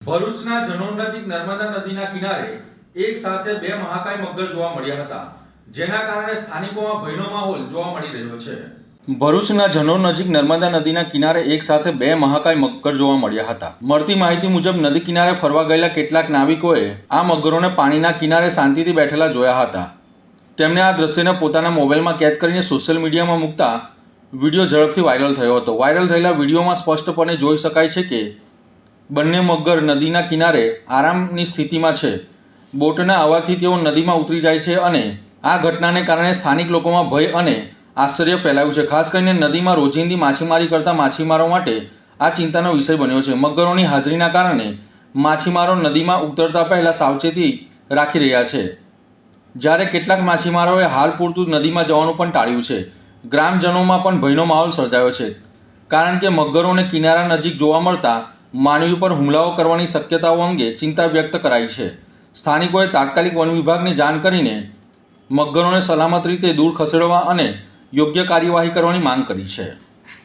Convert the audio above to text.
ભરૂચના જનોર નજીક નર્મદા નદીના કિનારે એક સાથે બે મહાકાય મગર જોવા મળ્યા હતા, જેના કારણે સ્થાનિકોમાં ભયનો માહોલ જોવા મળી રહ્યો છે। ભરૂચના જનોર નજીક નર્મદા નદીના કિનારે એક સાથે બે મહાકાય મગર જોવા મળ્યા હતા। મળતી માહિતી મુજબ નદી કિનારે ફરવા ગયેલા કેટલાક નાવિકોએ આ મગરોને પાણીના કિનારે શાંતિથી બેઠેલા જોયા હતા। તેમણે આ દ્રશ્યને પોતાના મોબાઈલમાં કેદ કરીને સોશિયલ મીડિયામાં મૂકતા વિડીયો ઝડપથી વાયરલ થયો હતો। વાયરલ થયેલા વિડીયોમાં સ્પષ્ટપણે જોઈ શકાય છે કે બંને મગર નદીના કિનારે આરામની સ્થિતિમાં છે। બોટના અવાજથી તેઓ નદીમાં ઉતરી જાય છે અને આ ઘટનાને કારણે સ્થાનિક લોકોમાં ભય અને આશ્ચર્ય ફેલાયું છે। ખાસ કરીને નદીમાં રોજિંદી માછીમારી કરતા માછીમારો માટે આ ચિંતાનો વિષય બન્યો છે। મગરોની હાજરીના કારણે માછીમારો નદીમાં ઉતરતા પહેલા સાવચેતી રાખી રહ્યા છે, જ્યારે કેટલાક માછીમારોએ હાલ પૂરતું નદીમાં જવાનું પણ ટાળ્યું છે। ગ્રામજનોમાં પણ ભયનો માહોલ સર્જાયો છે, કારણ કે મગરોને કિનારા નજીક જોવા મળતા માનવી પર હુમલાઓ કરવાની શક્યતાઓ અંગે ચિંતા વ્યક્ત કરાઈ છે। સ્થાનિકોએ તાત્કાલિક વન વિભાગને જાણ કરીને મગરોને સલામત રીતે દૂર ખસેડવા અને યોગ્ય કાર્યવાહી કરવાની માંગ કરી છે।